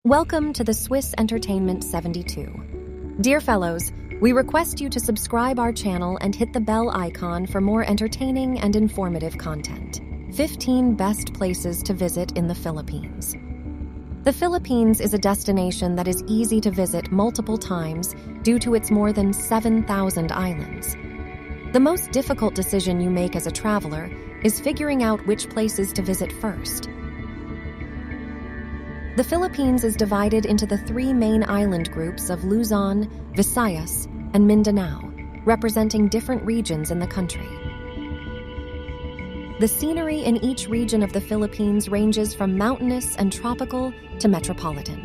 Welcome to the Swiss Entertainment 72. Dear fellows, we request you to subscribe our channel and hit the bell icon for more entertaining and informative content. 15 best places to visit in the Philippines. The Philippines is a destination that is easy to visit multiple times due to its more than 7,000 islands. The most difficult decision you make as a traveler is figuring out which places to visit first. The Philippines is divided into the three main island groups of Luzon, Visayas, and Mindanao, representing different regions in the country. The scenery in each region of the Philippines ranges from mountainous and tropical to metropolitan.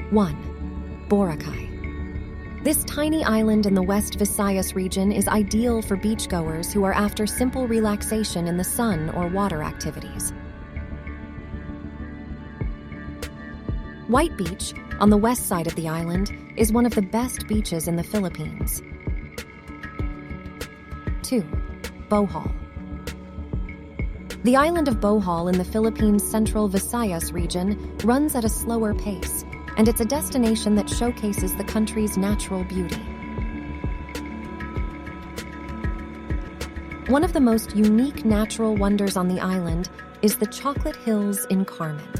1. Boracay. This tiny island in the West Visayas region is ideal for beachgoers who are after simple relaxation in the sun or water activities. White Beach, on the west side of the island, is one of the best beaches in the Philippines. 2. Bohol. The island of Bohol in the Philippines' central Visayas region runs at a slower pace, and it's a destination that showcases the country's natural beauty. One of the most unique natural wonders on the island is the Chocolate Hills in Carmen.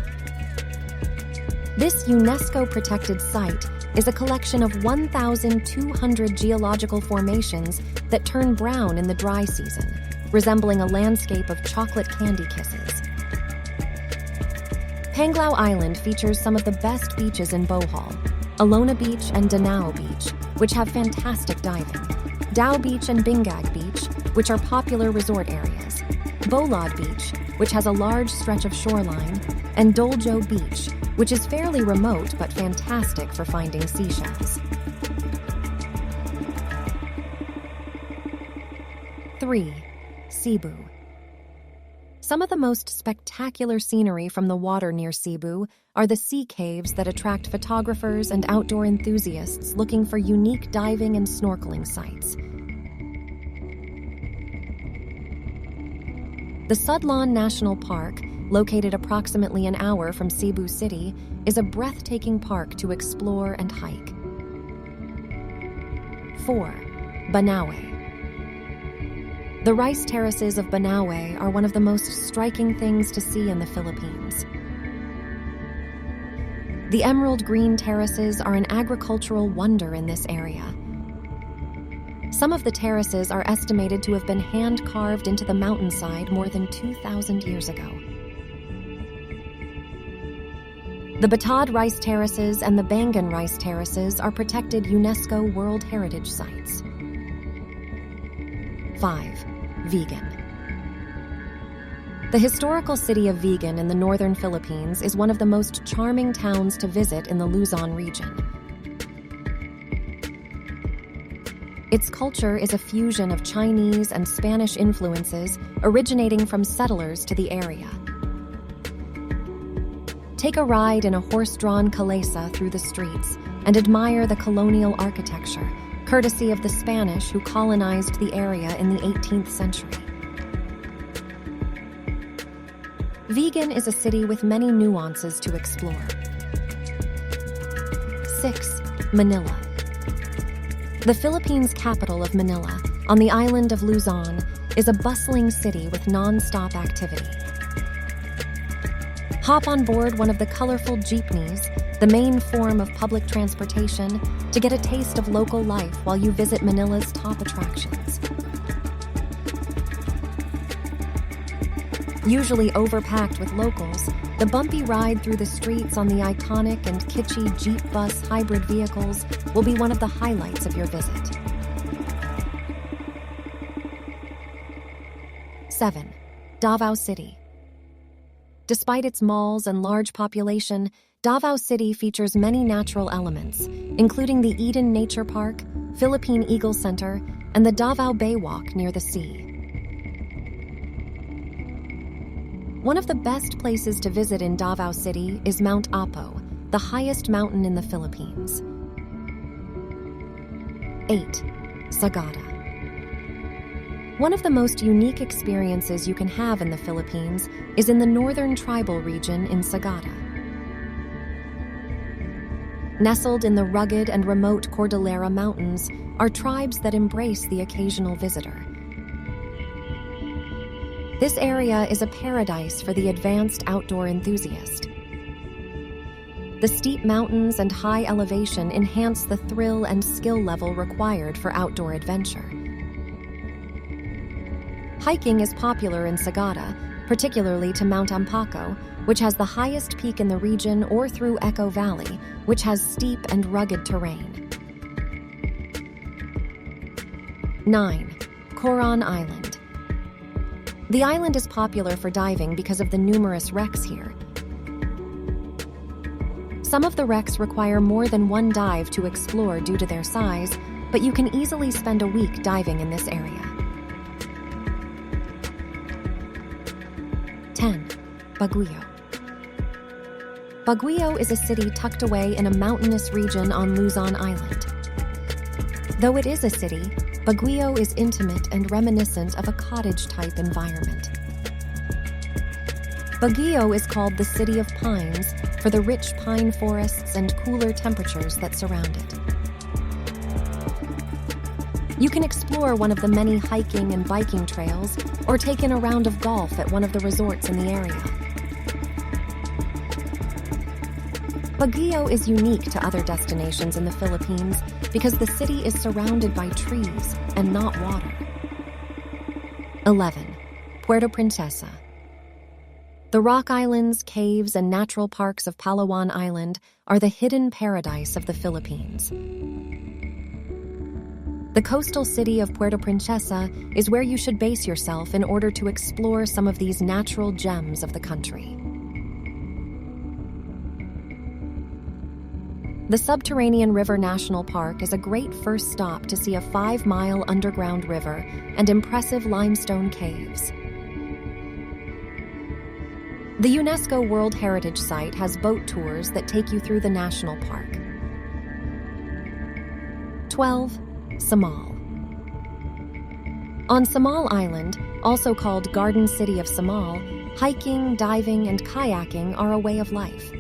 This UNESCO-protected site is a collection of 1,200 geological formations that turn brown in the dry season, resembling a landscape of chocolate candy kisses. Panglao Island features some of the best beaches in Bohol, Alona Beach and Danao Beach, which have fantastic diving, Dao Beach and Bingag Beach, which are popular resort areas, Bolad Beach, which has a large stretch of shoreline, and Doljo Beach, which is fairly remote but fantastic for finding seashells. 3. Cebu. Some of the most spectacular scenery from the water near Cebu are the sea caves that attract photographers and outdoor enthusiasts looking for unique diving and snorkeling sites. The Sudlan National Park, located approximately an hour from Cebu City, is a breathtaking park to explore and hike. 4. Banaue. The rice terraces of Banaue are one of the most striking things to see in the Philippines. The emerald green terraces are an agricultural wonder in this area. Some of the terraces are estimated to have been hand-carved into the mountainside more than 2,000 years ago. The Batad Rice Terraces and the Bangan Rice Terraces are protected UNESCO World Heritage Sites. 5. Vigan. The historical city of Vigan in the northern Philippines is one of the most charming towns to visit in the Luzon region. Its culture is a fusion of Chinese and Spanish influences originating from settlers to the area. Take a ride in a horse-drawn calesa through the streets and admire the colonial architecture, courtesy of the Spanish who colonized the area in the 18th century. Vigan is a city with many nuances to explore. 6. Manila. The Philippines' capital of Manila, on the island of Luzon, is a bustling city with non-stop activity. Hop on board one of the colorful jeepneys, the main form of public transportation, to get a taste of local life while you visit Manila's top attractions. Usually overpacked with locals, the bumpy ride through the streets on the iconic and kitschy Jeep bus hybrid vehicles will be one of the highlights of your visit. 7. Davao City. Despite its malls and large population, Davao City features many natural elements, including the Eden Nature Park, Philippine Eagle Center, and the Davao Bay Walk near the sea. One of the best places to visit in Davao City is Mount Apo, the highest mountain in the Philippines. 8. Sagada. One of the most unique experiences you can have in the Philippines is in the northern tribal region in Sagada. Nestled in the rugged and remote Cordillera Mountains are tribes that embrace the occasional visitor. This area is a paradise for the advanced outdoor enthusiast. The steep mountains and high elevation enhance the thrill and skill level required for outdoor adventure. Hiking is popular in Sagada, particularly to Mount Ampaco, which has the highest peak in the region, or through Echo Valley, which has steep and rugged terrain. 9. Coron Island. The island is popular for diving because of the numerous wrecks here. Some of the wrecks require more than one dive to explore due to their size, but you can easily spend a week diving in this area. 10. Baguio. Baguio is a city tucked away in a mountainous region on Luzon Island. Though it is a city, Baguio is intimate and reminiscent of a cottage-type environment. Baguio is called the City of Pines for the rich pine forests and cooler temperatures that surround it. You can explore one of the many hiking and biking trails or take in a round of golf at one of the resorts in the area. Baguio is unique to other destinations in the Philippines because the city is surrounded by trees and not water. 11. Puerto Princesa. The rock islands, caves, and natural parks of Palawan Island are the hidden paradise of the Philippines. The coastal city of Puerto Princesa is where you should base yourself in order to explore some of these natural gems of the country. The Subterranean River National Park is a great first stop to see a 5-mile underground river and impressive limestone caves. The UNESCO World Heritage Site has boat tours that take you through the national park. 12. Samal. On Samal Island, also called Garden City of Samal, hiking, diving, and kayaking are a way of life.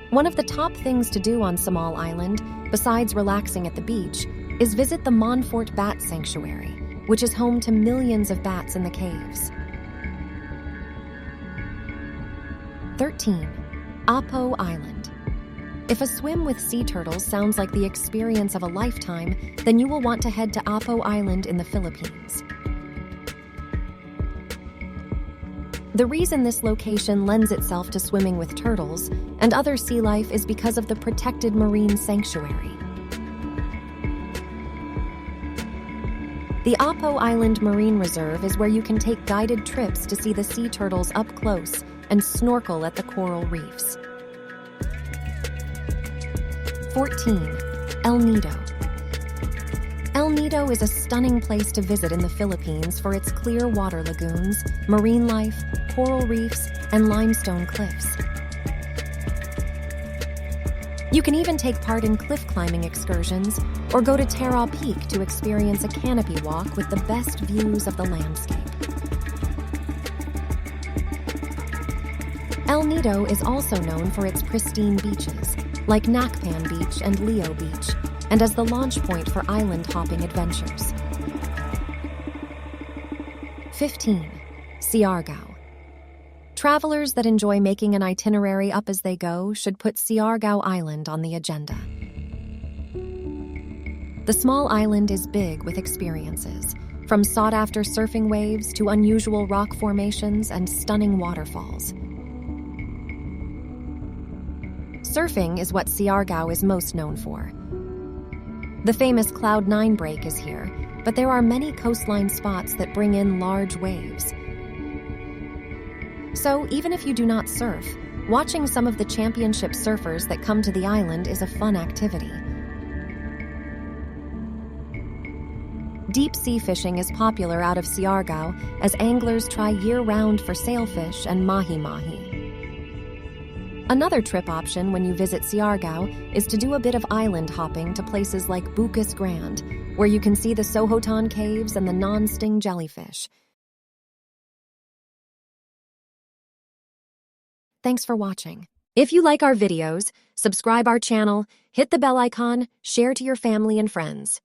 One of the top things to do on Samal Island, besides relaxing at the beach, is visit the Montfort Bat Sanctuary, which is home to millions of bats in the caves. 13. Apo Island. If a swim with sea turtles sounds like the experience of a lifetime, then you will want to head to Apo Island in the Philippines. The reason this location lends itself to swimming with turtles and other sea life is because of the protected marine sanctuary. The Apo Island Marine Reserve is where you can take guided trips to see the sea turtles up close and snorkel at the coral reefs. 14. El Nido. El Nido is a stunning place to visit in the Philippines for its clear water lagoons, marine life, coral reefs, and limestone cliffs. You can even take part in cliff climbing excursions or go to Tara Peak to experience a canopy walk with the best views of the landscape. El Nido is also known for its pristine beaches, like Nakpan Beach and Leo Beach, and as the launch point for island-hopping adventures. 15. Siargao. Travelers that enjoy making an itinerary up as they go should put Siargao Island on the agenda. The small island is big with experiences, from sought-after surfing waves to unusual rock formations and stunning waterfalls. Surfing is what Siargao is most known for. The famous Cloud9 break is here, but there are many coastline spots that bring in large waves. So even if you do not surf, watching some of the championship surfers that come to the island is a fun activity. Deep sea fishing is popular out of Siargao as anglers try year-round for sailfish and mahi-mahi. Another trip option when you visit Siargao is to do a bit of island hopping to places like Bucas Grand, where you can see the Sohoton Caves and the non-sting jellyfish. Thanks for watching. If you like our videos, Subscribe our channel, hit the bell icon, share to your family and friends.